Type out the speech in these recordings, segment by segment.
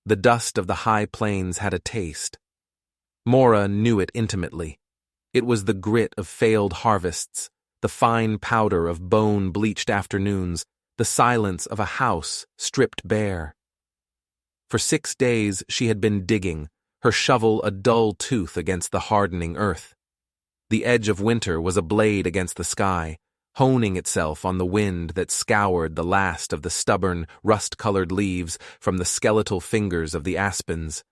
The dust of the high plains had a taste. Mora knew it intimately. It was the grit of failed harvests, the fine powder of bone-bleached afternoons, the silence of a house stripped bare. For 6 days she had been digging, her shovel a dull tooth against the hardening earth. The edge of winter was a blade against the sky, honing itself on the wind that scoured the last of the stubborn, rust-colored leaves from the skeletal fingers of the aspens.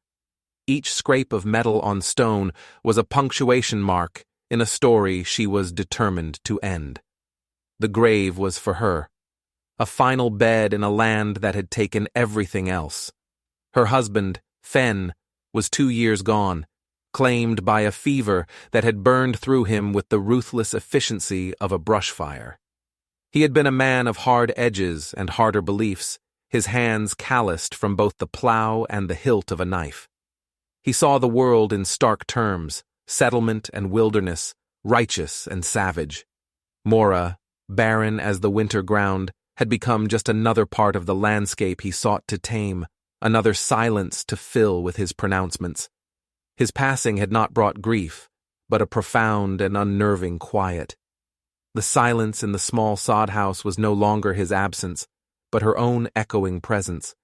Each scrape of metal on stone was a punctuation mark in a story she was determined to end. The grave was for her, a final bed in a land that had taken everything else. Her husband, Fen, was 2 years gone, claimed by a fever that had burned through him with the ruthless efficiency of a brush fire. He had been a man of hard edges and harder beliefs, his hands calloused from both the plow and the hilt of a knife. He saw the world in stark terms, settlement and wilderness, righteous and savage. Mora, barren as the winter ground, had become just another part of the landscape he sought to tame, another silence to fill with his pronouncements. His passing had not brought grief, but a profound and unnerving quiet. The silence in the small sod house was no longer his absence, but her own echoing presence.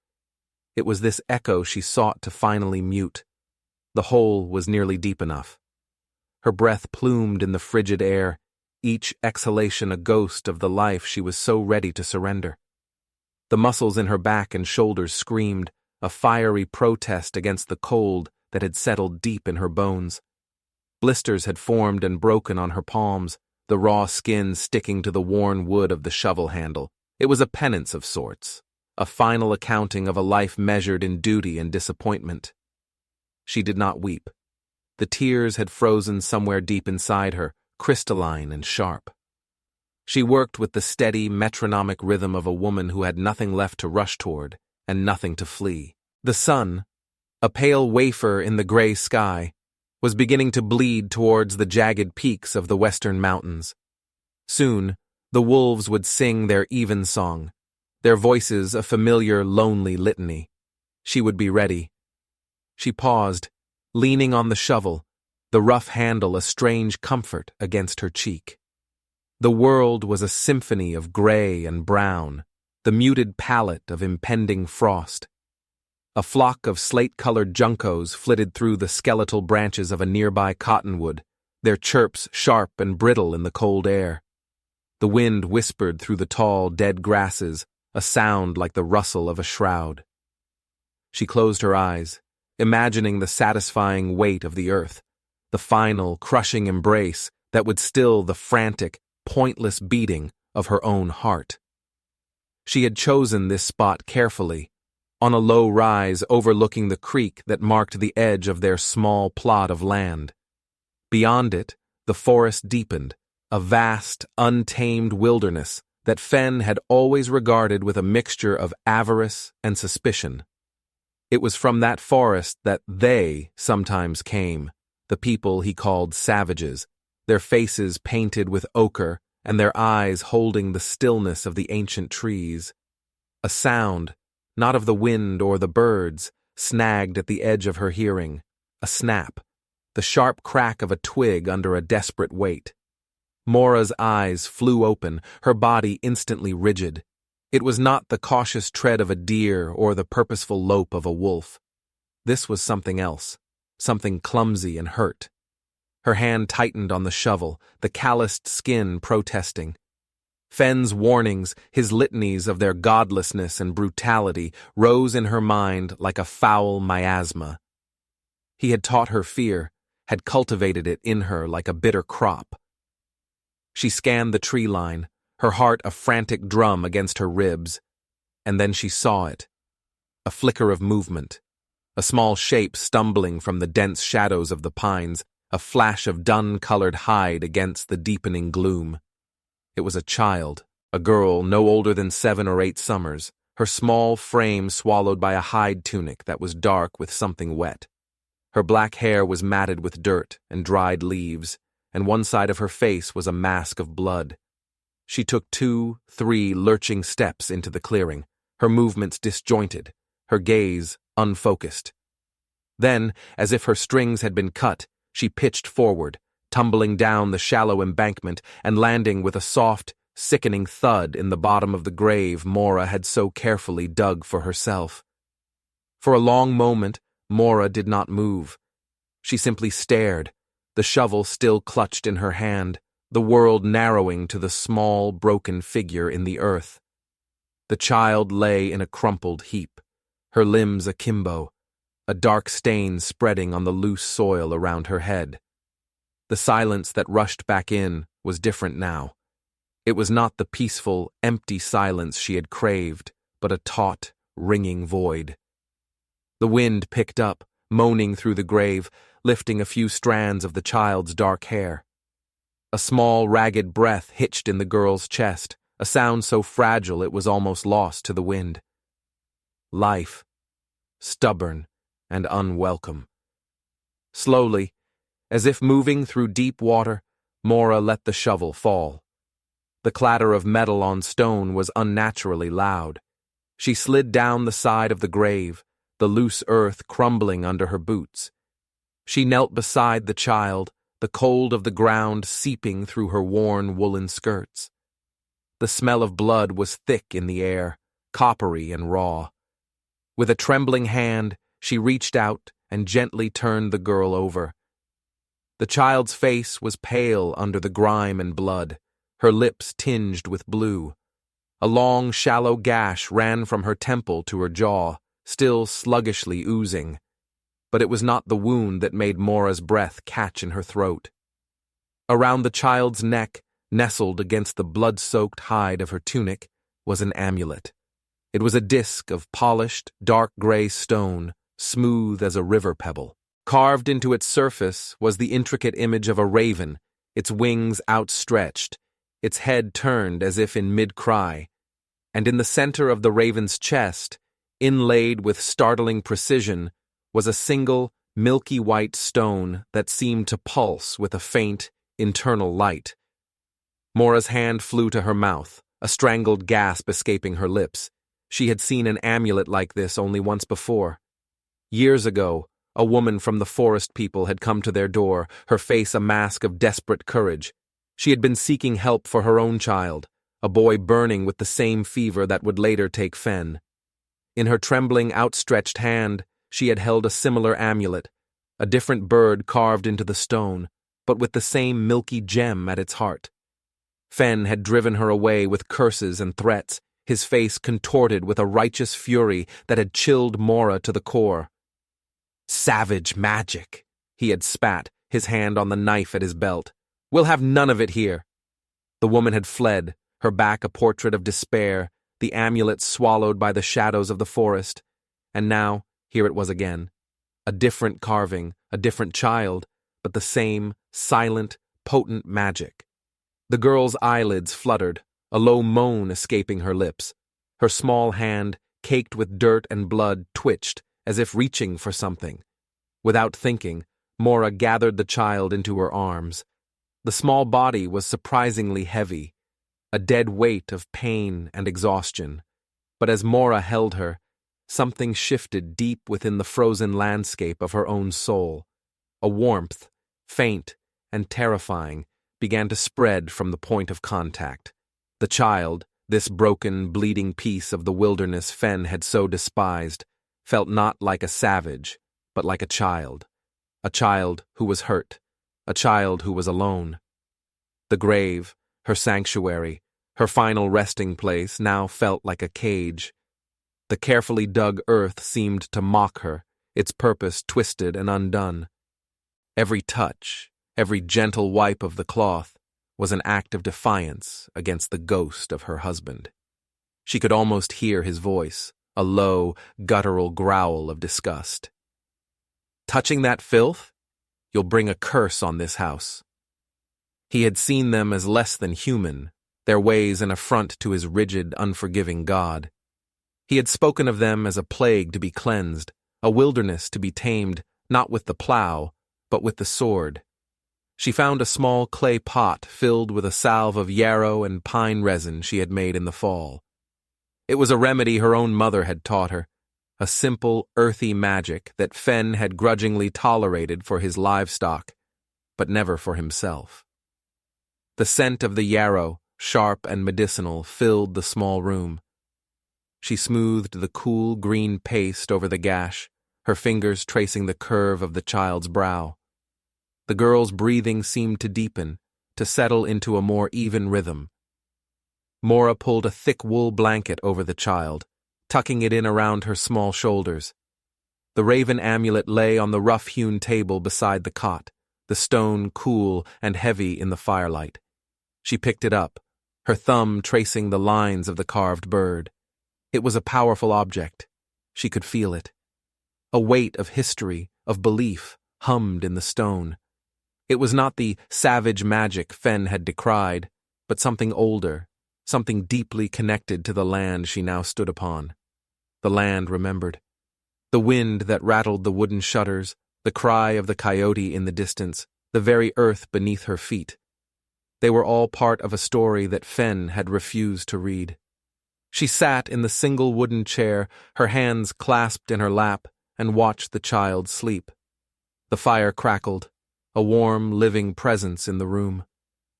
It was this echo she sought to finally mute. The hole was nearly deep enough. Her breath plumed in the frigid air, each exhalation a ghost of the life she was so ready to surrender. The muscles in her back and shoulders screamed, a fiery protest against the cold that had settled deep in her bones. Blisters had formed and broken on her palms, the raw skin sticking to the worn wood of the shovel handle. It was a penance of sorts, a final accounting of a life measured in duty and disappointment. She did not weep. The tears had frozen somewhere deep inside her, crystalline and sharp. She worked with the steady, metronomic rhythm of a woman who had nothing left to rush toward and nothing to flee. The sun, a pale wafer in the gray sky, was beginning to bleed towards the jagged peaks of the western mountains. Soon, the wolves would sing their evensong, their voices a familiar, lonely litany. She would be ready. She paused, leaning on the shovel, the rough handle a strange comfort against her cheek. The world was a symphony of gray and brown, the muted palette of impending frost. A flock of slate-colored juncos flitted through the skeletal branches of a nearby cottonwood, their chirps sharp and brittle in the cold air. The wind whispered through the tall, dead grasses, a sound like the rustle of a shroud. She closed her eyes, imagining the satisfying weight of the earth, the final, crushing embrace that would still the frantic, pointless beating of her own heart. She had chosen this spot carefully, on a low rise overlooking the creek that marked the edge of their small plot of land. Beyond it, the forest deepened, a vast, untamed wilderness that Fen had always regarded with a mixture of avarice and suspicion. It was from that forest that they sometimes came, the people he called savages, their faces painted with ochre and their eyes holding the stillness of the ancient trees. A sound, not of the wind or the birds, snagged at the edge of her hearing, a snap, the sharp crack of a twig under a desperate weight. Mora's eyes flew open, her body instantly rigid. It was not the cautious tread of a deer or the purposeful lope of a wolf. This was something else, something clumsy and hurt. Her hand tightened on the shovel, the calloused skin protesting. Fen's warnings, his litanies of their godlessness and brutality, rose in her mind like a foul miasma. He had taught her fear, had cultivated it in her like a bitter crop. She scanned the tree line, her heart a frantic drum against her ribs, and then she saw it. A flicker of movement, a small shape stumbling from the dense shadows of the pines, a flash of dun-colored hide against the deepening gloom. It was a child, a girl no older than 7 or 8 summers, her small frame swallowed by a hide tunic that was dark with something wet. Her black hair was matted with dirt and dried leaves, and one side of her face was a mask of blood. She took 2, 3 lurching steps into the clearing, her movements disjointed, her gaze unfocused. Then, as if her strings had been cut, she pitched forward, tumbling down the shallow embankment and landing with a soft, sickening thud in the bottom of the grave Mora had so carefully dug for herself. For a long moment, Mora did not move. She simply stared, the shovel still clutched in her hand, the world narrowing to the small, broken figure in the earth. The child lay in a crumpled heap, her limbs akimbo, a dark stain spreading on the loose soil around her head. The silence that rushed back in was different now. It was not the peaceful, empty silence she had craved, but a taut, ringing void. The wind picked up, moaning through the grave, lifting a few strands of the child's dark hair. A small, ragged breath hitched in the girl's chest, a sound so fragile it was almost lost to the wind. Life, stubborn and unwelcome. Slowly, as if moving through deep water, Mora let the shovel fall. The clatter of metal on stone was unnaturally loud. She slid down the side of the grave, the loose earth crumbling under her boots. She knelt beside the child, the cold of the ground seeping through her worn woolen skirts. The smell of blood was thick in the air, coppery and raw. With a trembling hand, she reached out and gently turned the girl over. The child's face was pale under the grime and blood, her lips tinged with blue. A long, shallow gash ran from her temple to her jaw, still sluggishly oozing. But it was not the wound that made Mora's breath catch in her throat. Around the child's neck, nestled against the blood-soaked hide of her tunic, was an amulet. It was a disk of polished, dark gray stone, smooth as a river pebble. Carved into its surface was the intricate image of a raven, its wings outstretched, its head turned as if in mid-cry, and in the center of the raven's chest, inlaid with startling precision, was a single, milky white stone that seemed to pulse with a faint, internal light. Mora's hand flew to her mouth, a strangled gasp escaping her lips. She had seen an amulet like this only once before. Years ago, a woman from the forest people had come to their door, her face a mask of desperate courage. She had been seeking help for her own child, a boy burning with the same fever that would later take Fen. In her trembling, outstretched hand, she had held a similar amulet, a different bird carved into the stone, but with the same milky gem at its heart. Fen had driven her away with curses and threats, his face contorted with a righteous fury that had chilled Mora to the core. "Savage magic," he had spat, his hand on the knife at his belt. "We'll have none of it here." The woman had fled, her back a portrait of despair, the amulet swallowed by the shadows of the forest. And now, here it was again. A different carving, a different child, but the same silent, potent magic. The girl's eyelids fluttered, a low moan escaping her lips. Her small hand, caked with dirt and blood, twitched, as if reaching for something. Without thinking, Mora gathered the child into her arms. The small body was surprisingly heavy, a dead weight of pain and exhaustion. But as Mora held her, something shifted deep within the frozen landscape of her own soul. A warmth, faint and terrifying, began to spread from the point of contact. The child, this broken, bleeding piece of the wilderness Fen had so despised, felt not like a savage, but like a child who was hurt, a child who was alone. The grave, her sanctuary, her final resting place, now felt like a cage. The carefully dug earth seemed to mock her, its purpose twisted and undone. Every touch, every gentle wipe of the cloth, was an act of defiance against the ghost of her husband. She could almost hear his voice, a low, guttural growl of disgust. "Touching that filth? You'll bring a curse on this house." He had seen them as less than human, their ways an affront to his rigid, unforgiving God. He had spoken of them as a plague to be cleansed, a wilderness to be tamed, not with the plow, but with the sword. She found a small clay pot filled with a salve of yarrow and pine resin she had made in the fall. It was a remedy her own mother had taught her, a simple, earthy magic that Fen had grudgingly tolerated for his livestock, but never for himself. The scent of the yarrow, sharp and medicinal, filled the small room. She smoothed the cool green paste over the gash, her fingers tracing the curve of the child's brow. The girl's breathing seemed to deepen, to settle into a more even rhythm. Mora pulled a thick wool blanket over the child, tucking it in around her small shoulders. The raven amulet lay on the rough-hewn table beside the cot, the stone cool and heavy in the firelight. She picked it up, her thumb tracing the lines of the carved bird. It was a powerful object. She could feel it. A weight of history, of belief, hummed in the stone. It was not the savage magic Fen had decried, but something older, something deeply connected to the land she now stood upon. The land remembered. The wind that rattled the wooden shutters, the cry of the coyote in the distance, the very earth beneath her feet. They were all part of a story that Fen had refused to read. She sat in the single wooden chair, her hands clasped in her lap, and watched the child sleep. The fire crackled, a warm, living presence in the room.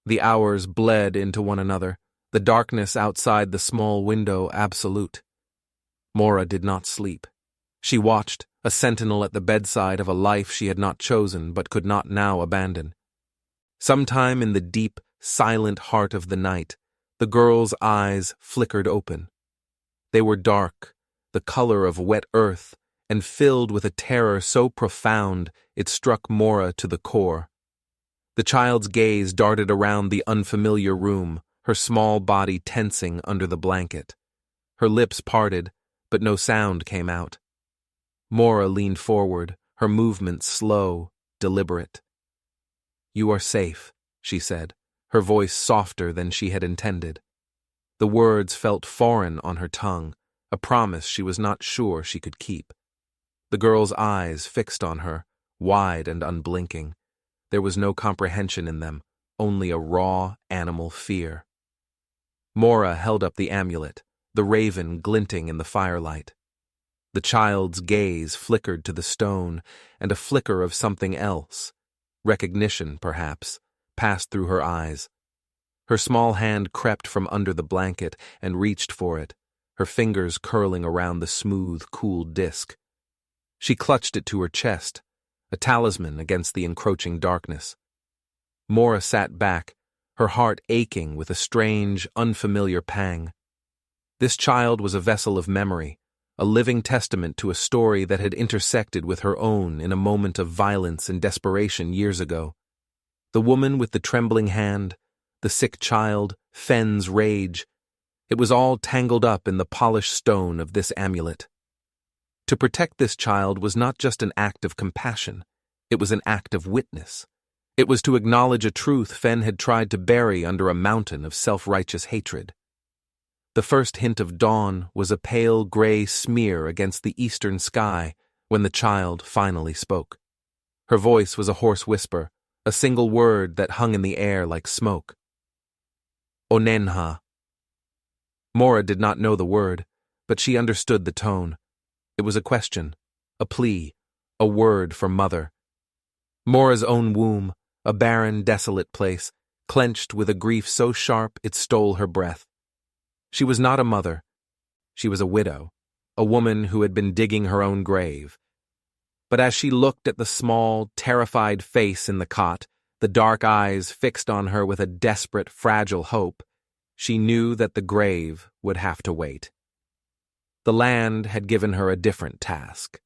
The hours bled into one another, the darkness outside the small window absolute. Mora did not sleep. She watched, a sentinel at the bedside of a life she had not chosen but could not now abandon. Sometime in the deep, silent heart of the night, the girl's eyes flickered open. They were dark, the color of wet earth, and filled with a terror so profound it struck Mora to the core. The child's gaze darted around the unfamiliar room, her small body tensing under the blanket. Her lips parted, but no sound came out. Mora leaned forward, her movements slow, deliberate. "You are safe," she said, her voice softer than she had intended. The words felt foreign on her tongue, a promise she was not sure she could keep. The girl's eyes fixed on her, wide and unblinking. There was no comprehension in them, only a raw, animal fear. Mora held up the amulet, the raven glinting in the firelight. The child's gaze flickered to the stone, and a flicker of something else, recognition perhaps, passed through her eyes. Her small hand crept from under the blanket and reached for it, her fingers curling around the smooth, cool disk. She clutched it to her chest, a talisman against the encroaching darkness. Mora sat back, her heart aching with a strange, unfamiliar pang. This child was a vessel of memory, a living testament to a story that had intersected with her own in a moment of violence and desperation years ago. The woman with the trembling hand, the sick child, Fen's rage, it was all tangled up in the polished stone of this amulet. To protect this child was not just an act of compassion, it was an act of witness. It was to acknowledge a truth Fen had tried to bury under a mountain of self-righteous hatred. The first hint of dawn was a pale gray smear against the eastern sky when the child finally spoke. Her voice was a hoarse whisper, a single word that hung in the air like smoke. Onenha. Mora did not know the word, but she understood the tone. It was a question, a plea, a word for mother. Mora's own womb, a barren, desolate place, clenched with a grief so sharp it stole her breath. She was not a mother. She was a widow, a woman who had been digging her own grave. But as she looked at the small, terrified face in the cot, the dark eyes fixed on her with a desperate, fragile hope, she knew that the grave would have to wait. The land had given her a different task,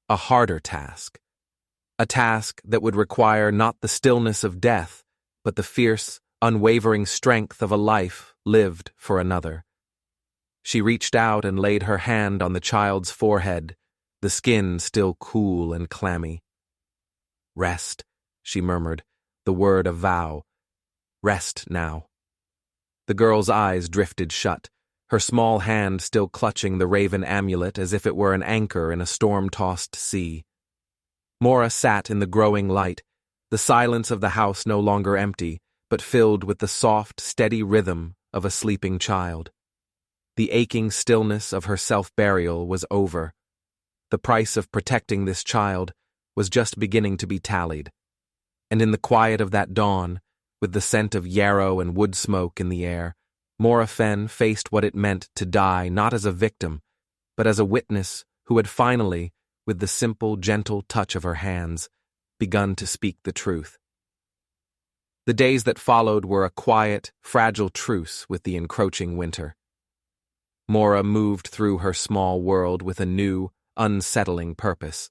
a harder task, a task that would require not the stillness of death, but the fierce, unwavering strength of a life lived for another. She reached out and laid her hand on the child's forehead, the skin still cool and clammy. "Rest," she murmured, the word a vow. "Rest now." The girl's eyes drifted shut, her small hand still clutching the raven amulet as if it were an anchor in a storm-tossed sea. Mora sat in the growing light, the silence of the house no longer empty, but filled with the soft, steady rhythm of a sleeping child. The aching stillness of her self-burial was over. The price of protecting this child was just beginning to be tallied. And in the quiet of that dawn, with the scent of yarrow and wood smoke in the air, Mora Fenn faced what it meant to die not as a victim, but as a witness who had finally, with the simple, gentle touch of her hands, begun to speak the truth. The days that followed were a quiet, fragile truce with the encroaching winter. Mora moved through her small world with a new, unsettling purpose.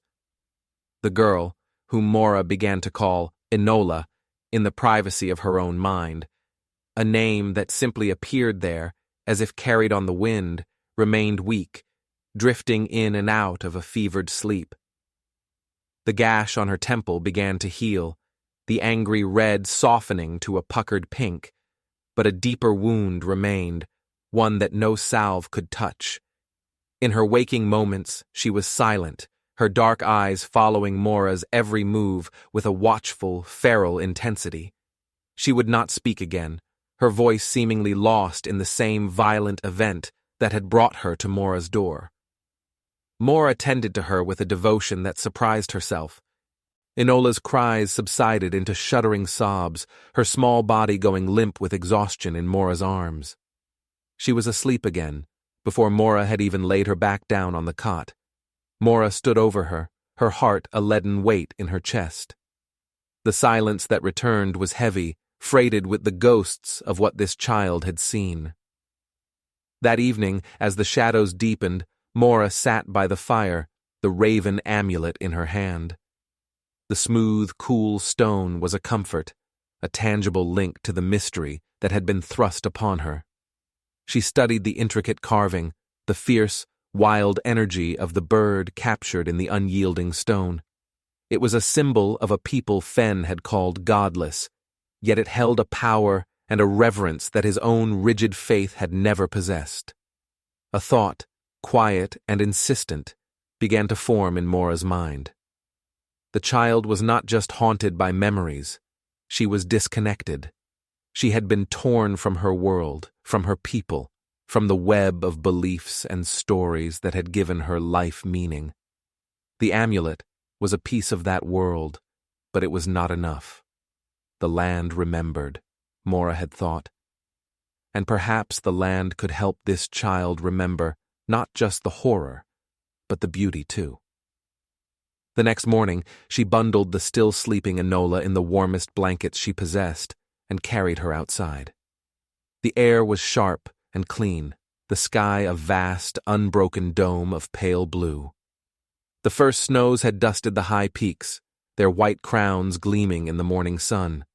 The girl, whom Mora began to call Enola, in the privacy of her own mind, a name that simply appeared there, as if carried on the wind, remained weak, drifting in and out of a fevered sleep. The gash on her temple began to heal, the angry red softening to a puckered pink, but a deeper wound remained, one that no salve could touch. In her waking moments, she was silent, her dark eyes following Mora's every move with a watchful, feral intensity. She would not speak again, her voice seemingly lost in the same violent event that had brought her to Mora's door. Mora tended to her with a devotion that surprised herself. Enola's cries subsided into shuddering sobs, her small body going limp with exhaustion in Mora's arms. She was asleep again, before Mora had even laid her back down on the cot. Mora stood over her, her heart a leaden weight in her chest. The silence that returned was heavy, freighted with the ghosts of what this child had seen. That evening, as the shadows deepened, Mora sat by the fire, the raven amulet in her hand. The smooth, cool stone was a comfort, a tangible link to the mystery that had been thrust upon her. She studied the intricate carving, the fierce, wild energy of the bird captured in the unyielding stone. It was a symbol of a people Fenn had called godless, yet it held a power and a reverence that his own rigid faith had never possessed. A thought, quiet and insistent, began to form in Mora's mind. The child was not just haunted by memories, she was disconnected. She had been torn from her world, from her people, from the web of beliefs and stories that had given her life meaning. The amulet was a piece of that world, but it was not enough. The land remembered, Mora had thought. And perhaps the land could help this child remember not just the horror, but the beauty too. The next morning, she bundled the still sleeping Enola in the warmest blankets she possessed and carried her outside. The air was sharp and clean, the sky a vast, unbroken dome of pale blue. The first snows had dusted the high peaks, their white crowns gleaming in the morning sun.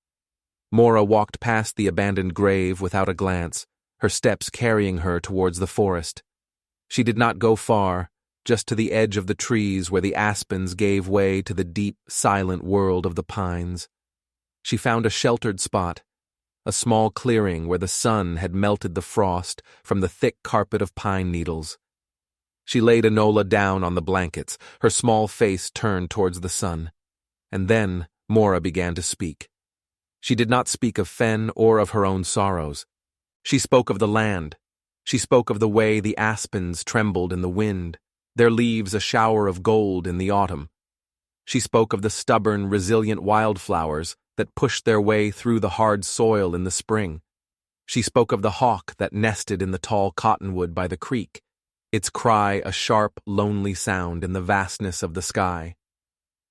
Mora walked past the abandoned grave without a glance, her steps carrying her towards the forest. She did not go far, just to the edge of the trees where the aspens gave way to the deep, silent world of the pines. She found a sheltered spot, a small clearing where the sun had melted the frost from the thick carpet of pine needles. She laid Enola down on the blankets, her small face turned towards the sun. And then Mora began to speak. She did not speak of Fenn or of her own sorrows. She spoke of the land. She spoke of the way the aspens trembled in the wind, their leaves a shower of gold in the autumn. She spoke of the stubborn, resilient wildflowers that pushed their way through the hard soil in the spring. She spoke of the hawk that nested in the tall cottonwood by the creek, its cry a sharp, lonely sound in the vastness of the sky.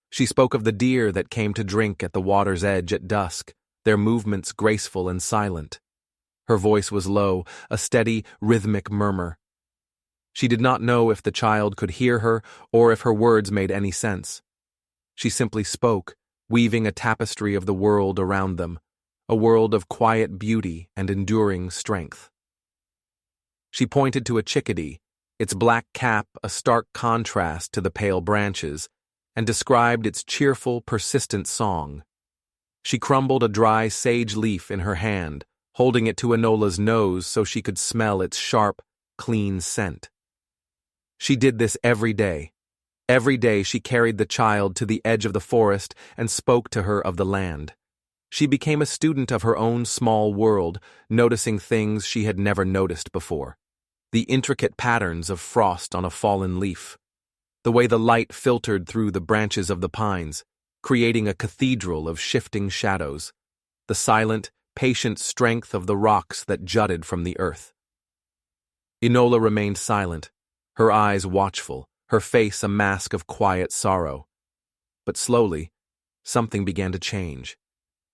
She spoke of the deer that came to drink at the water's edge at dusk, their movements graceful and silent. Her voice was low, a steady, rhythmic murmur. She did not know if the child could hear her or if her words made any sense. She simply spoke, weaving a tapestry of the world around them, a world of quiet beauty and enduring strength. She pointed to a chickadee, its black cap a stark contrast to the pale branches, and described its cheerful, persistent song. She crumbled a dry sage leaf in her hand, holding it to Enola's nose so she could smell its sharp, clean scent. She did this every day. Every day she carried the child to the edge of the forest and spoke to her of the land. She became a student of her own small world, noticing things she had never noticed before. The intricate patterns of frost on a fallen leaf, the way the light filtered through the branches of the pines, creating a cathedral of shifting shadows, the silent, patient strength of the rocks that jutted from the earth. Enola remained silent, her eyes watchful, her face a mask of quiet sorrow. But slowly, something began to change.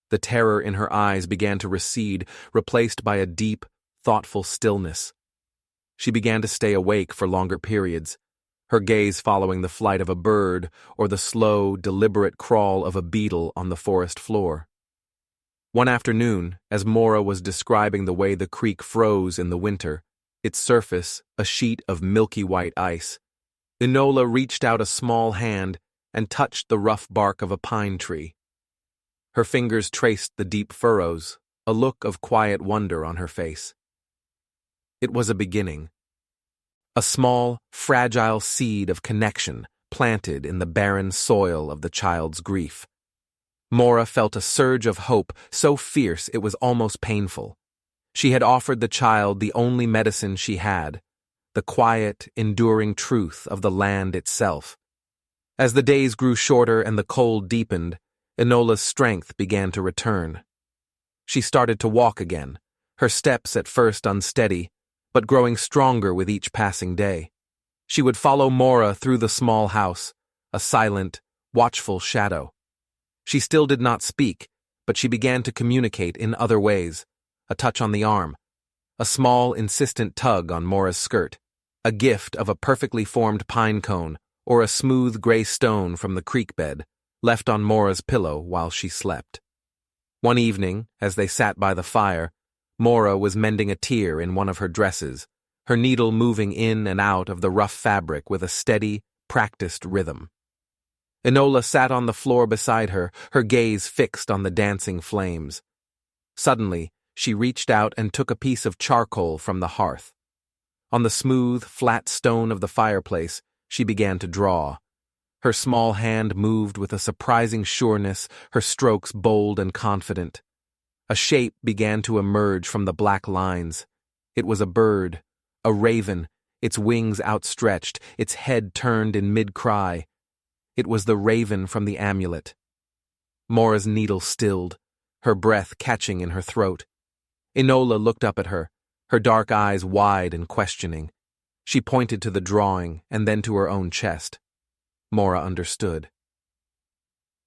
The terror in her eyes began to recede, replaced by a deep, thoughtful stillness. She began to stay awake for longer periods, her gaze following the flight of a bird or the slow, deliberate crawl of a beetle on the forest floor. One afternoon, as Mora was describing the way the creek froze in the winter, its surface a sheet of milky white ice, Enola reached out a small hand and touched the rough bark of a pine tree. Her fingers traced the deep furrows, a look of quiet wonder on her face. It was a beginning. A small, fragile seed of connection planted in the barren soil of the child's grief. Mora felt a surge of hope so fierce it was almost painful. She had offered the child the only medicine she had, the quiet, enduring truth of the land itself. As the days grew shorter and the cold deepened, Enola's strength began to return. She started to walk again, her steps at first unsteady, but growing stronger with each passing day. She would follow Mora through the small house, a silent, watchful shadow. She still did not speak, but she began to communicate in other ways. A touch on the arm, a small, insistent tug on Mora's skirt, a gift of a perfectly formed pine cone or a smooth gray stone from the creek bed, left on Mora's pillow while she slept. One evening, as they sat by the fire, Mora was mending a tear in one of her dresses, her needle moving in and out of the rough fabric with a steady, practiced rhythm. Enola sat on the floor beside her, her gaze fixed on the dancing flames. Suddenly, she reached out and took a piece of charcoal from the hearth. On the smooth, flat stone of the fireplace, she began to draw. Her small hand moved with a surprising sureness, her strokes bold and confident. A shape began to emerge from the black lines. It was a bird, a raven, its wings outstretched, its head turned in mid-cry. It was the raven from the amulet. Mora's needle stilled, her breath catching in her throat. Enola looked up at her, her dark eyes wide and questioning. She pointed to the drawing and then to her own chest. Mora understood.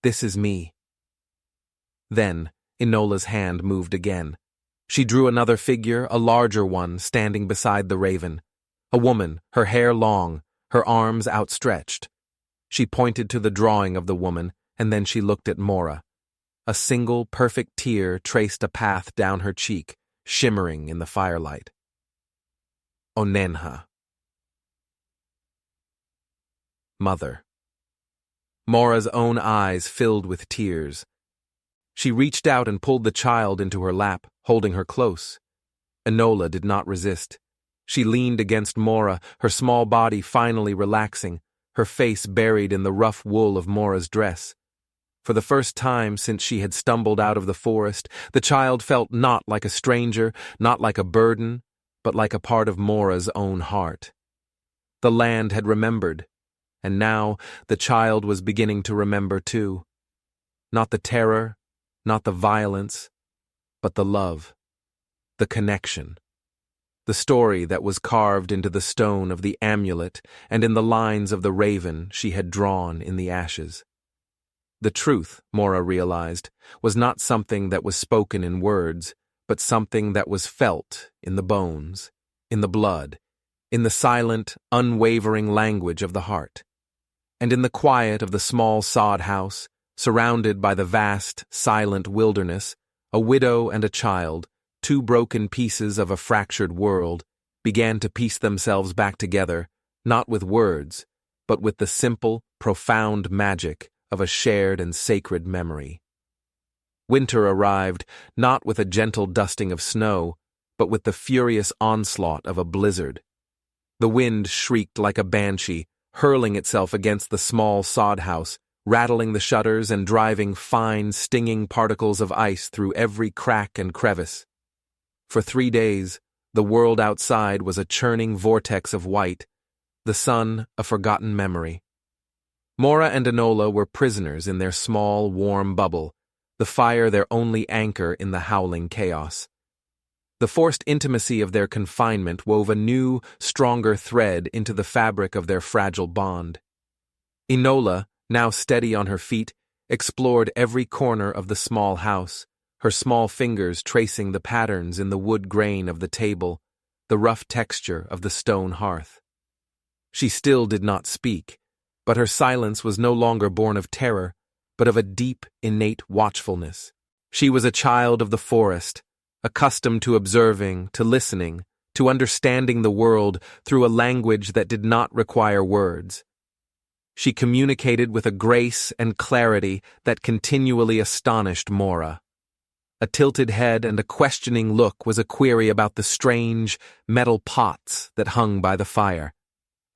"This is me." Then, Enola's hand moved again. She drew another figure, a larger one, standing beside the raven. A woman, her hair long, her arms outstretched. She pointed to the drawing of the woman, and then she looked at Mora. A single, perfect tear traced a path down her cheek, shimmering in the firelight. Onenha. Mother. Mora's own eyes filled with tears. She reached out and pulled the child into her lap, holding her close. Enola did not resist. She leaned against Mora, her small body finally relaxing, her face buried in the rough wool of Mora's dress. For the first time since she had stumbled out of the forest, the child felt not like a stranger, not like a burden, but like a part of Mora's own heart. The land had remembered, and now the child was beginning to remember too. Not the terror, not the violence, but the love, the connection. The story that was carved into the stone of the amulet and in the lines of the raven she had drawn in the ashes. The truth, Mora realized, was not something that was spoken in words, but something that was felt in the bones, in the blood, in the silent, unwavering language of the heart. And in the quiet of the small sod house, surrounded by the vast, silent wilderness, a widow and a child, two broken pieces of a fractured world, began to piece themselves back together, not with words, but with the simple, profound magic of a shared and sacred memory. Winter arrived, not with a gentle dusting of snow, but with the furious onslaught of a blizzard. The wind shrieked like a banshee, hurling itself against the small sod house, rattling the shutters and driving fine, stinging particles of ice through every crack and crevice. For 3 days, the world outside was a churning vortex of white, the sun a forgotten memory. Mora and Enola were prisoners in their small, warm bubble, the fire their only anchor in the howling chaos. The forced intimacy of their confinement wove a new, stronger thread into the fabric of their fragile bond. Enola, now steady on her feet, explored every corner of the small house, her small fingers tracing the patterns in the wood grain of the table, the rough texture of the stone hearth. She still did not speak, but her silence was no longer born of terror, but of a deep, innate watchfulness. She was a child of the forest, accustomed to observing, to listening, to understanding the world through a language that did not require words. She communicated with a grace and clarity that continually astonished Mora. A tilted head and a questioning look was a query about the strange, metal pots that hung by the fire.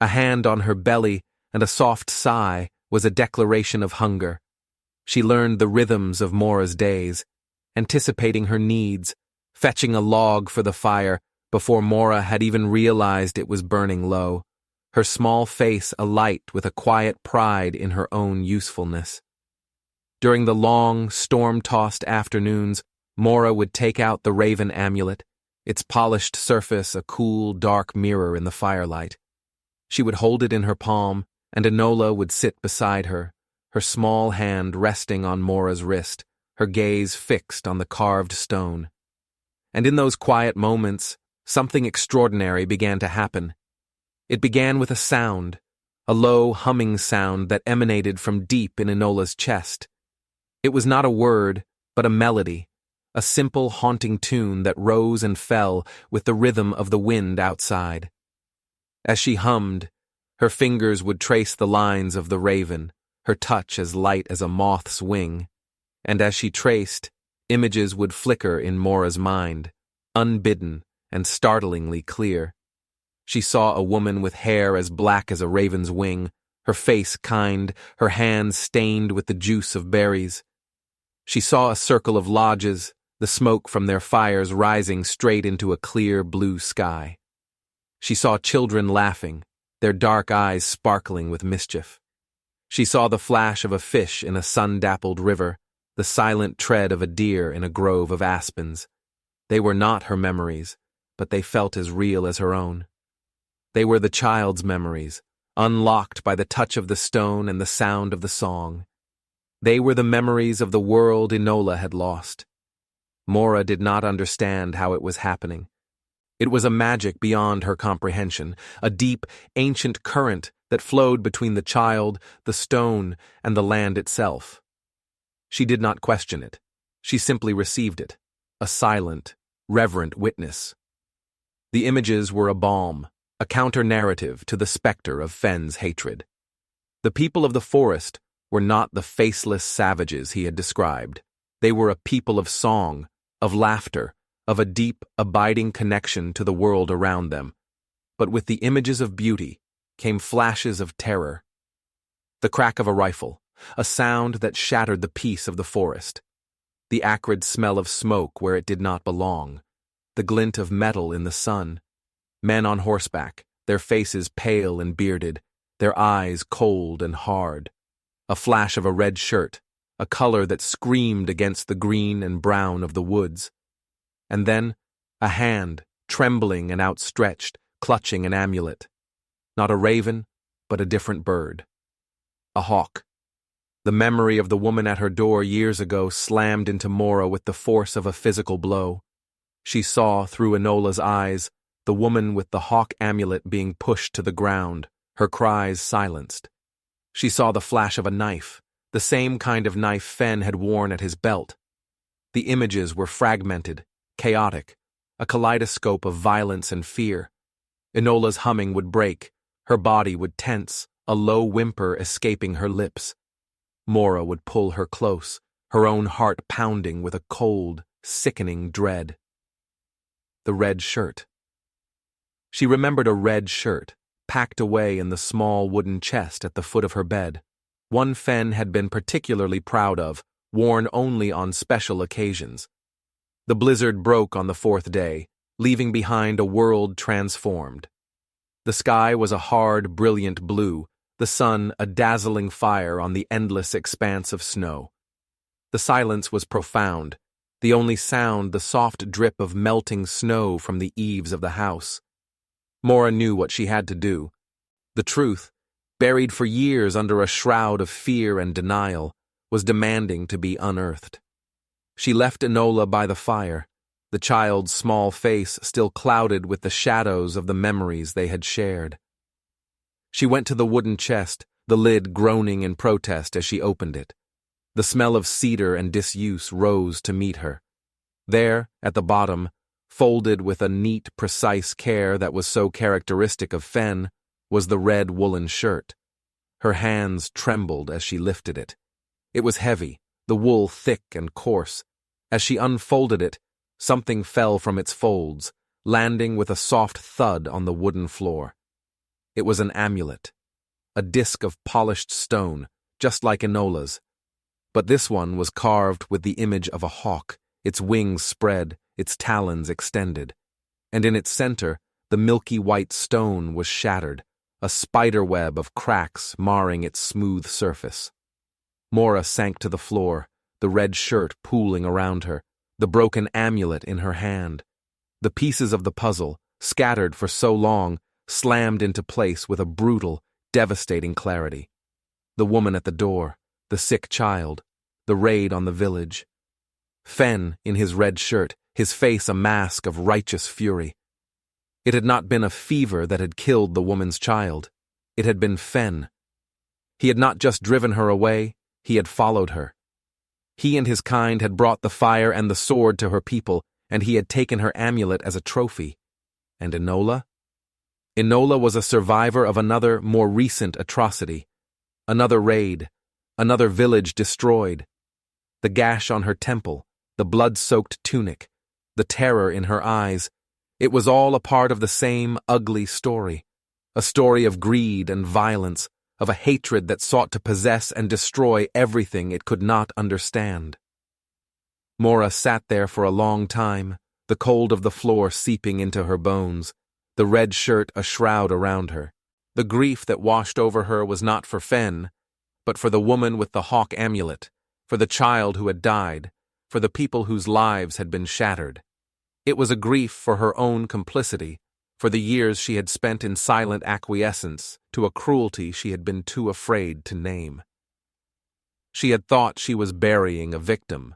A hand on her belly and a soft sigh was a declaration of hunger. She learned the rhythms of Mora's days, anticipating her needs, fetching a log for the fire before Mora had even realized it was burning low, her small face alight with a quiet pride in her own usefulness. During the long, storm-tossed afternoons, Mora would take out the raven amulet, its polished surface a cool, dark mirror in the firelight. She would hold it in her palm, and Enola would sit beside her, her small hand resting on Mora's wrist, her gaze fixed on the carved stone. And in those quiet moments, something extraordinary began to happen. It began with a sound, a low humming sound that emanated from deep in Enola's chest. It was not a word, but a melody, a simple haunting tune that rose and fell with the rhythm of the wind outside. As she hummed, her fingers would trace the lines of the raven, her touch as light as a moth's wing, and as she traced, images would flicker in Mora's mind, unbidden and startlingly clear. She saw a woman with hair as black as a raven's wing, her face kind, her hands stained with the juice of berries. She saw a circle of lodges, the smoke from their fires rising straight into a clear blue sky. She saw children laughing, their dark eyes sparkling with mischief. She saw the flash of a fish in a sun-dappled river, the silent tread of a deer in a grove of aspens. They were not her memories, but they felt as real as her own. They were the child's memories, unlocked by the touch of the stone and the sound of the song. They were the memories of the world Enola had lost. Mora did not understand how it was happening. It was a magic beyond her comprehension, a deep, ancient current that flowed between the child, the stone, and the land itself. She did not question it. She simply received it, a silent, reverent witness. The images were a balm, a counter-narrative to the specter of Fenn's hatred. The people of the forest were not the faceless savages he had described. They were a people of song, of laughter, of a deep, abiding connection to the world around them. But with the images of beauty came flashes of terror. The crack of a rifle, a sound that shattered the peace of the forest. The acrid smell of smoke where it did not belong. The glint of metal in the sun. Men on horseback, their faces pale and bearded, their eyes cold and hard. A flash of a red shirt, a color that screamed against the green and brown of the woods. And then, a hand, trembling and outstretched, clutching an amulet. Not a raven, but a different bird. A hawk. The memory of the woman at her door years ago slammed into Mora with the force of a physical blow. She saw, through Enola's eyes, the woman with the hawk amulet being pushed to the ground, her cries silenced. She saw the flash of a knife, the same kind of knife Fenn had worn at his belt. The images were fragmented, chaotic, a kaleidoscope of violence and fear. Enola's humming would break, her body would tense, a low whimper escaping her lips. Mora would pull her close, her own heart pounding with a cold, sickening dread. The red shirt. She remembered a red shirt, packed away in the small wooden chest at the foot of her bed. One Fenn had been particularly proud of, worn only on special occasions. The blizzard broke on the fourth day, leaving behind a world transformed. The sky was a hard, brilliant blue, the sun a dazzling fire on the endless expanse of snow. The silence was profound, the only sound the soft drip of melting snow from the eaves of the house. Mora knew what she had to do. The truth, buried for years under a shroud of fear and denial, was demanding to be unearthed. She left Enola by the fire, the child's small face still clouded with the shadows of the memories they had shared. She went to the wooden chest, the lid groaning in protest as she opened it. The smell of cedar and disuse rose to meet her. There, at the bottom, folded with a neat, precise care that was so characteristic of Fen, was the red woolen shirt. Her hands trembled as she lifted it. It was heavy, the wool thick and coarse. As she unfolded it, something fell from its folds, landing with a soft thud on the wooden floor. It was an amulet, a disc of polished stone, just like Enola's. But this one was carved with the image of a hawk, its wings spread, its talons extended. And in its center, the milky white stone was shattered, a spider web of cracks marring its smooth surface. Mora sank to the floor, the red shirt pooling around her, the broken amulet in her hand. The pieces of the puzzle, scattered for so long, slammed into place with a brutal, devastating clarity. The woman at the door, the sick child, the raid on the village. Fen in his red shirt, his face a mask of righteous fury. It had not been a fever that had killed the woman's child. It had been Fen. He had not just driven her away, he had followed her. He and his kind had brought the fire and the sword to her people, and he had taken her amulet as a trophy. And Enola? Enola was a survivor of another, more recent atrocity. Another raid, another village destroyed. The gash on her temple, the blood-soaked tunic, the terror in her eyes, it was all a part of the same ugly story. A story of greed and violence, of a hatred that sought to possess and destroy everything it could not understand. Mora sat there for a long time, the cold of the floor seeping into her bones, the red shirt a shroud around her. The grief that washed over her was not for Fen, but for the woman with the hawk amulet, for the child who had died, for the people whose lives had been shattered. It was a grief for her own complicity, for the years she had spent in silent acquiescence to a cruelty she had been too afraid to name. She had thought she was burying a victim,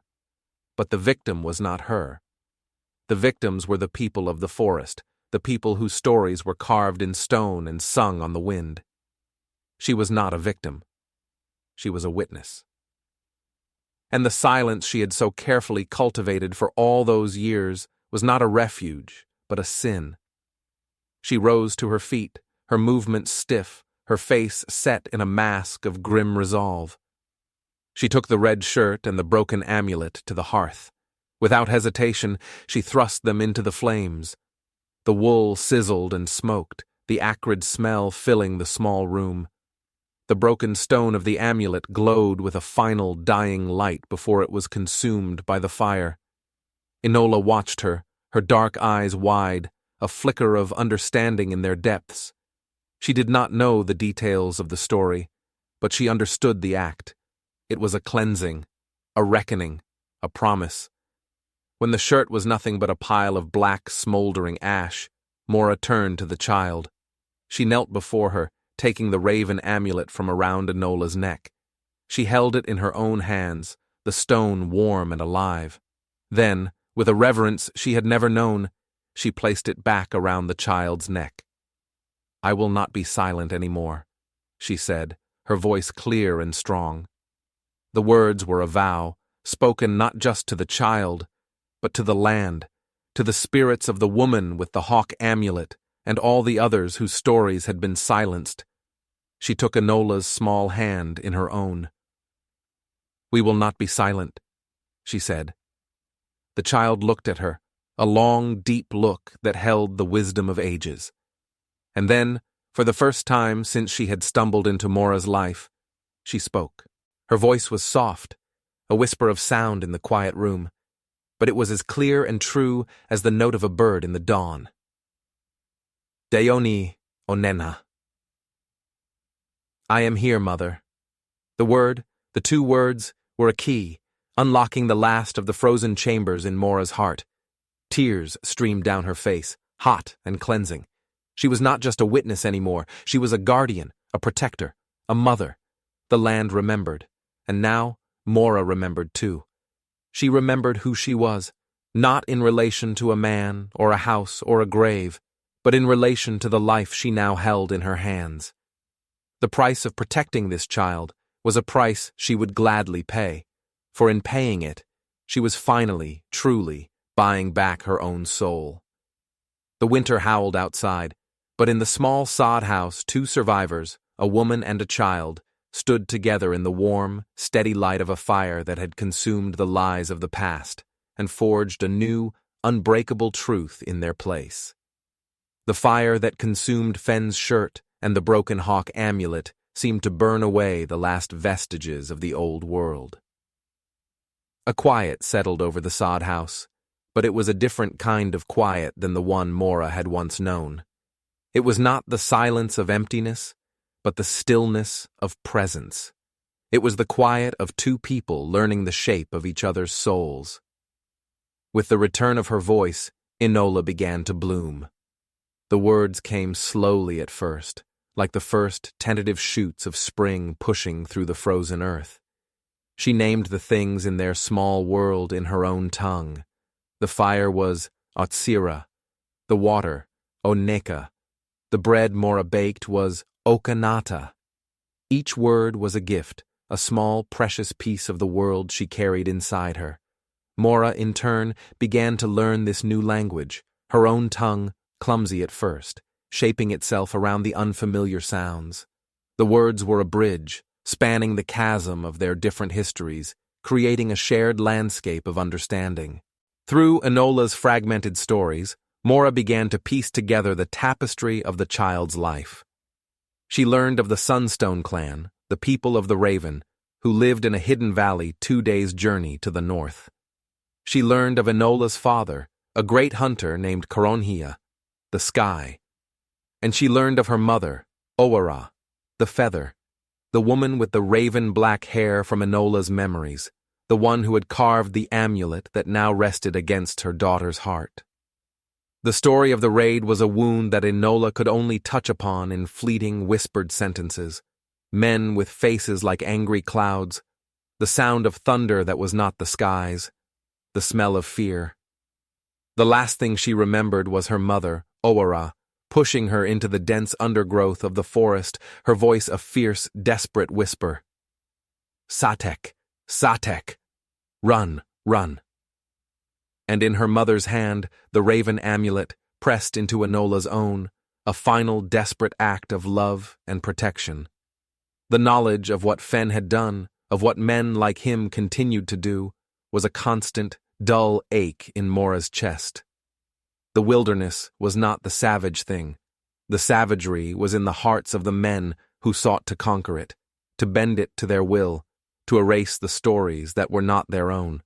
but the victim was not her. The victims were the people of the forest, the people whose stories were carved in stone and sung on the wind. She was not a victim. She was a witness. And the silence she had so carefully cultivated for all those years was not a refuge, but a sin. She rose to her feet, her movements stiff, her face set in a mask of grim resolve. She took the red shirt and the broken amulet to the hearth. Without hesitation, she thrust them into the flames. The wool sizzled and smoked, the acrid smell filling the small room. The broken stone of the amulet glowed with a final dying light before it was consumed by the fire. Enola watched her, her dark eyes wide, a flicker of understanding in their depths. She did not know the details of the story, but she understood the act. It was a cleansing, a reckoning, a promise. When the shirt was nothing but a pile of black, smoldering ash, Mora turned to the child. She knelt before her, taking the raven amulet from around Enola's neck. She held it in her own hands, the stone warm and alive. Then, with a reverence she had never known, she placed it back around the child's neck. "I will not be silent any more," she said, her voice clear and strong. The words were a vow, spoken not just to the child, but to the land, to the spirits of the woman with the hawk amulet, and all the others whose stories had been silenced. She took Enola's small hand in her own. "We will not be silent," she said. The child looked at her, a long, deep look that held the wisdom of ages. And then, for the first time since she had stumbled into Mora's life, she spoke. Her voice was soft, a whisper of sound in the quiet room, but it was as clear and true as the note of a bird in the dawn. Deoni onena. I am here, Mother. The two words, were a key, unlocking the last of the frozen chambers in Mora's heart. Tears streamed down her face, hot and cleansing. She was not just a witness anymore, she was a guardian, a protector, a mother. The land remembered, and now Mora remembered too. She remembered who she was, not in relation to a man or a house or a grave, but in relation to the life she now held in her hands. The price of protecting this child was a price she would gladly pay, for in paying it, she was finally, truly, buying back her own soul. The winter howled outside, but in the small sod house 2 survivors, a woman and a child, stood together in the warm, steady light of a fire that had consumed the lies of the past and forged a new, unbreakable truth in their place. The fire that consumed Fenn's shirt and the Broken Hawk amulet seemed to burn away the last vestiges of the old world. A quiet settled over the sod house, but it was a different kind of quiet than the one Mora had once known. It was not the silence of emptiness, but the stillness of presence. It was the quiet of 2 people learning the shape of each other's souls. With the return of her voice, Enola began to bloom. The words came slowly at first, like the first tentative shoots of spring pushing through the frozen earth. She named the things in their small world in her own tongue. The fire was Otsira, the water, Oneka, the bread Mora baked was Okanata. Each word was a gift, a small, precious piece of the world she carried inside her. Mora, in turn, began to learn this new language, her own tongue, clumsy at first, shaping itself around the unfamiliar sounds. The words were a bridge, spanning the chasm of their different histories, creating a shared landscape of understanding. Through Enola's fragmented stories, Mora began to piece together the tapestry of the child's life. She learned of the Sunstone clan, the people of the Raven, who lived in a hidden valley 2 days' journey to the north. She learned of Enola's father, a great hunter named Coronhia, the sky. And she learned of her mother, Owara, the feather, the woman with the raven-black hair from Enola's memories, the one who had carved the amulet that now rested against her daughter's heart. The story of the raid was a wound that Enola could only touch upon in fleeting, whispered sentences. Men with faces like angry clouds, the sound of thunder that was not the skies, the smell of fear. The last thing she remembered was her mother, Owara, pushing her into the dense undergrowth of the forest, her voice a fierce, desperate whisper. Satek, Satek, run, run. And in her mother's hand, the raven amulet, pressed into Enola's own, a final desperate act of love and protection. The knowledge of what Fenn had done, of what men like him continued to do, was a constant, dull ache in Mora's chest. The wilderness was not the savage thing. The savagery was in the hearts of the men who sought to conquer it, to bend it to their will, to erase the stories that were not their own.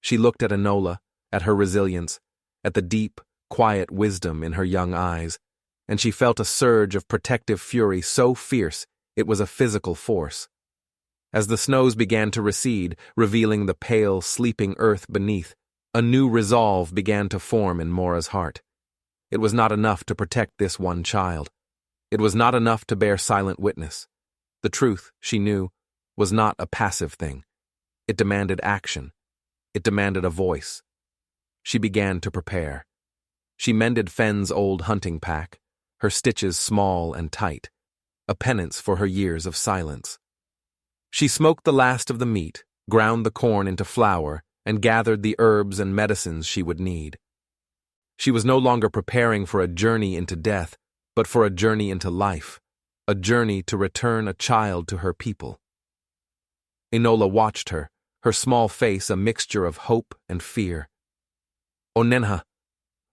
She looked at Enola, at her resilience, at the deep, quiet wisdom in her young eyes, and she felt a surge of protective fury so fierce it was a physical force. As the snows began to recede, revealing the pale, sleeping earth beneath, a new resolve began to form in Mora's heart. It was not enough to protect this one child. It was not enough to bear silent witness. The truth, she knew, was not a passive thing. It demanded action. It demanded a voice. She began to prepare. She mended Fenn's old hunting pack, her stitches small and tight, a penance for her years of silence. She smoked the last of the meat, ground the corn into flour, and gathered the herbs and medicines she would need. She was no longer preparing for a journey into death, but for a journey into life, a journey to return a child to her people. Enola watched her, her small face a mixture of hope and fear. "Onenha,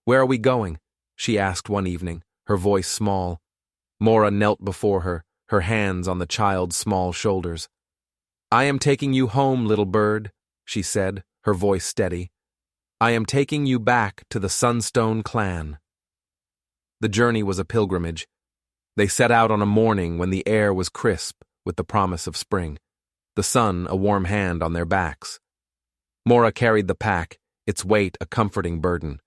where are we going?" she asked one evening, her voice small. Mora knelt before her, her hands on the child's small shoulders. "I am taking you home, little bird," she said, her voice steady. "I am taking you back to the Sunstone clan." The journey was a pilgrimage. They set out on a morning when the air was crisp with the promise of spring, the sun a warm hand on their backs. Mora carried the pack, its weight a comforting burden.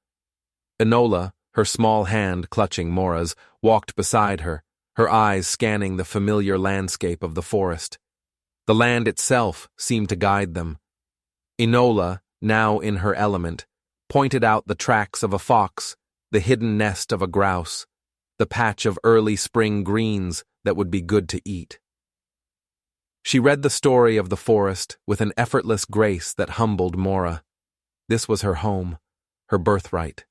Enola, her small hand clutching Mora's, walked beside her, her eyes scanning the familiar landscape of the forest. The land itself seemed to guide them. Enola, now in her element, pointed out the tracks of a fox, the hidden nest of a grouse, the patch of early spring greens that would be good to eat. She read the story of the forest with an effortless grace that humbled Mora. This was her home, her birthright.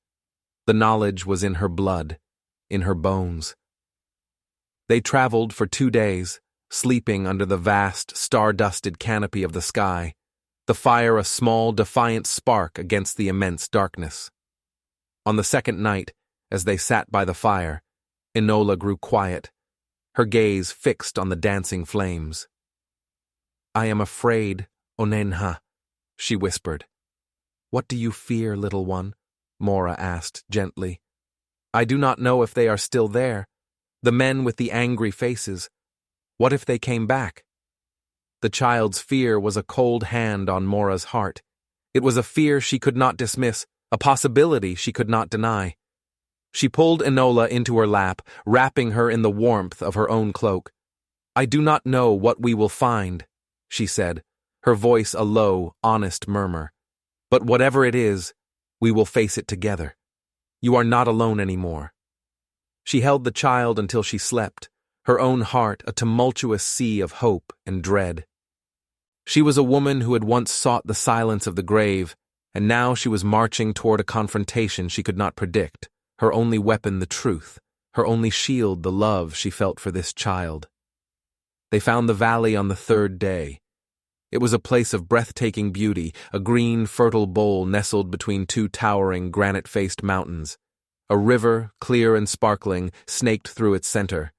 The knowledge was in her blood, in her bones. They traveled for 2 days, sleeping under the vast, star-dusted canopy of the sky, the fire a small, defiant spark against the immense darkness. On the second night, as they sat by the fire, Enola grew quiet, her gaze fixed on the dancing flames. "I am afraid, Onenha," she whispered. "What do you fear, little one?" Mora asked gently. "I do not know if they are still there, the men with the angry faces. What if they came back?" The child's fear was a cold hand on Mora's heart. It was a fear she could not dismiss, a possibility she could not deny. She pulled Enola into her lap, wrapping her in the warmth of her own cloak. "I do not know what we will find," she said, her voice a low, honest murmur. "But whatever it is, we will face it together. You are not alone anymore." She held the child until she slept, her own heart a tumultuous sea of hope and dread. She was a woman who had once sought the silence of the grave, and now she was marching toward a confrontation she could not predict, her only weapon the truth, her only shield the love she felt for this child. They found the valley on the 3rd day. It was a place of breathtaking beauty, a green, fertile bowl nestled between 2 towering, granite-faced mountains. A river, clear and sparkling, snaked through its center.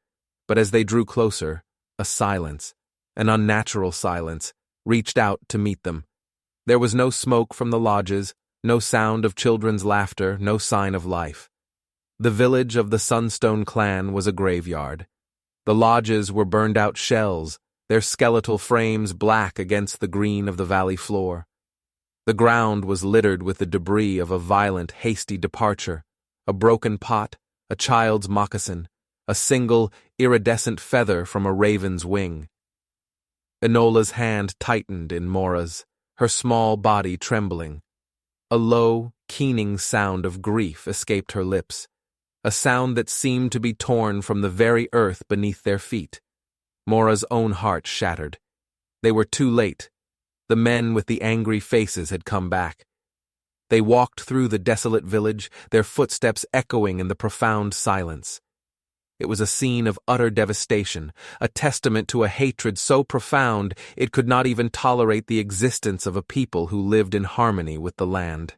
But as they drew closer, a silence, an unnatural silence, reached out to meet them. There was no smoke from the lodges, no sound of children's laughter, no sign of life. The village of the Sunstone clan was a graveyard. The lodges were burned-out shells, their skeletal frames black against the green of the valley floor. The ground was littered with the debris of a violent, hasty departure, a broken pot, a child's moccasin, a single, iridescent feather from a raven's wing. Enola's hand tightened in Mora's, her small body trembling. A low, keening sound of grief escaped her lips, a sound that seemed to be torn from the very earth beneath their feet. Mora's own heart shattered. They were too late. The men with the angry faces had come back. They walked through the desolate village, their footsteps echoing in the profound silence. It was a scene of utter devastation, a testament to a hatred so profound it could not even tolerate the existence of a people who lived in harmony with the land.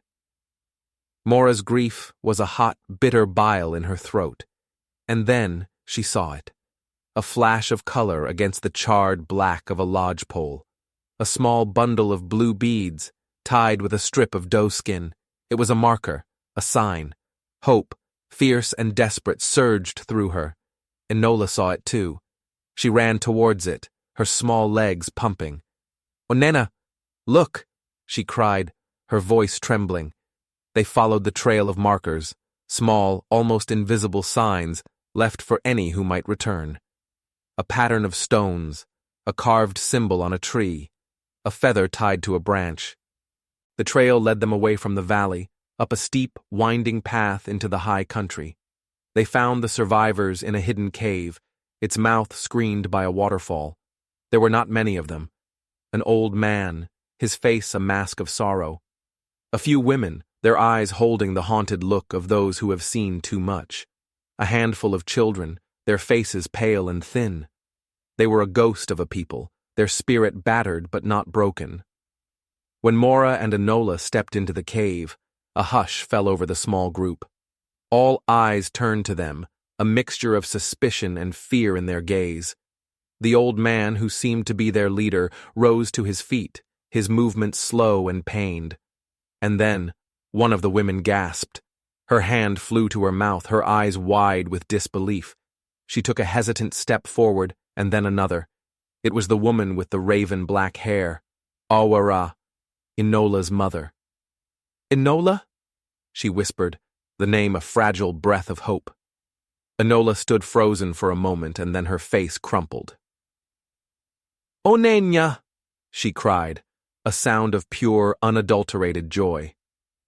Mora's grief was a hot, bitter bile in her throat. And then she saw it. A flash of color against the charred black of a lodgepole. A small bundle of blue beads, tied with a strip of doe skin. It was a marker, a sign. Hope, fierce and desperate, surged through her. Enola saw it too. She ran towards it, her small legs pumping. "Onena, look!" she cried, her voice trembling. They followed the trail of markers, small, almost invisible signs left for any who might return. A pattern of stones, a carved symbol on a tree, a feather tied to a branch. The trail led them away from the valley, up a steep, winding path into the high country. They found the survivors in a hidden cave, its mouth screened by a waterfall. There were not many of them. An old man, his face a mask of sorrow. A few women, their eyes holding the haunted look of those who have seen too much. A handful of children, their faces pale and thin. They were a ghost of a people, their spirit battered but not broken. When Mora and Enola stepped into the cave, a hush fell over the small group. All eyes turned to them, a mixture of suspicion and fear in their gaze. The old man, who seemed to be their leader, rose to his feet, his movements slow and pained. And then, one of the women gasped. Her hand flew to her mouth, her eyes wide with disbelief. She took a hesitant step forward, and then another. It was the woman with the raven black hair, Awara, Enola's mother. Enola? She whispered, the name a fragile breath of hope. Enola stood frozen for a moment, and then her face crumpled. Onenya! She cried, a sound of pure, unadulterated joy.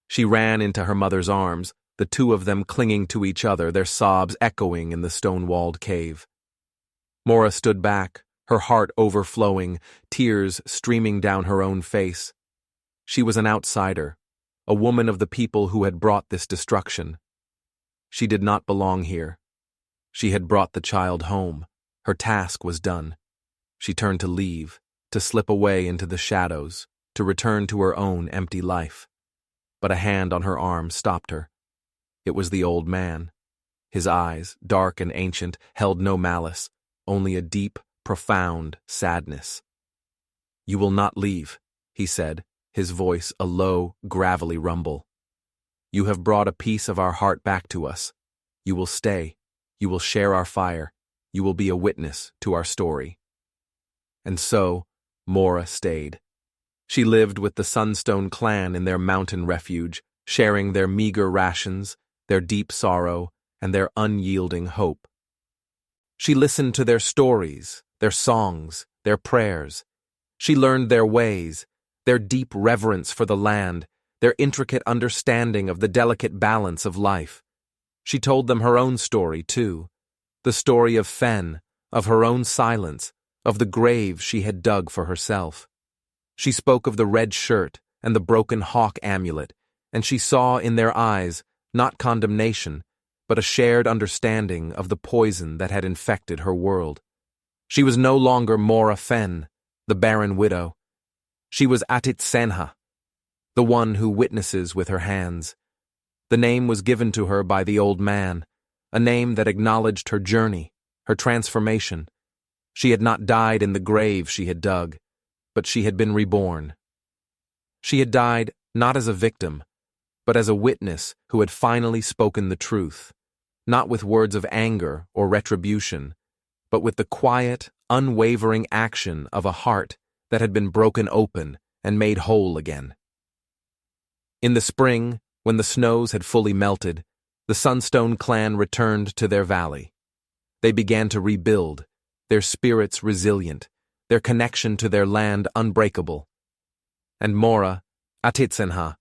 She ran into her mother's arms, the two of them clinging to each other, their sobs echoing in the stone-walled cave. Mora stood back, her heart overflowing, tears streaming down her own face. She was an outsider, a woman of the people who had brought this destruction. She did not belong here. She had brought the child home. Her task was done. She turned to leave, to slip away into the shadows, to return to her own empty life. But a hand on her arm stopped her. It was the old man. His eyes, dark and ancient, held no malice, only a deep, profound sadness. "You will not leave," he said, his voice a low, gravelly rumble. "You have brought a piece of our heart back to us. You will stay. You will share our fire. You will be a witness to our story." And so, Mora stayed. She lived with the Sunstone clan in their mountain refuge, sharing their meager rations, their deep sorrow, and their unyielding hope. She listened to their stories, their songs, their prayers. She learned their ways, their deep reverence for the land, their intricate understanding of the delicate balance of life. She told them her own story, too, the story of Fen, of her own silence, of the grave she had dug for herself. She spoke of the red shirt and the broken hawk amulet, and she saw in their eyes not condemnation, but a shared understanding of the poison that had infected her world. She was no longer Mora Fen, the barren widow. She was Atit Senha, the one who witnesses with her hands. The name was given to her by the old man, a name that acknowledged her journey, her transformation. She had not died in the grave she had dug, but she had been reborn. She had died not as a victim, but as a witness who had finally spoken the truth, not with words of anger or retribution, but with the quiet, unwavering action of a heart that had been broken open and made whole again. In the spring, when the snows had fully melted, the Sunstone clan returned to their valley. They began to rebuild, their spirits resilient, their connection to their land unbreakable. And Mora, Atitsenha,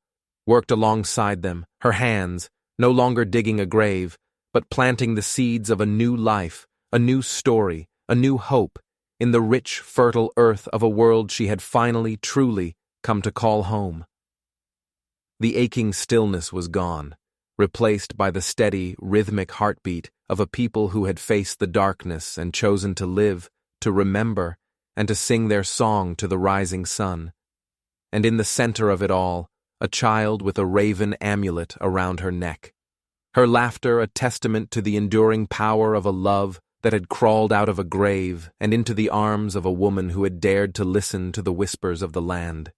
worked alongside them, her hands, no longer digging a grave, but planting the seeds of a new life, a new story, a new hope, in the rich, fertile earth of a world she had finally, truly come to call home. The aching stillness was gone, replaced by the steady, rhythmic heartbeat of a people who had faced the darkness and chosen to live, to remember, and to sing their song to the rising sun. And in the center of it all, a child with a raven amulet around her neck. Her laughter a testament to the enduring power of a love that had crawled out of a grave and into the arms of a woman who had dared to listen to the whispers of the land.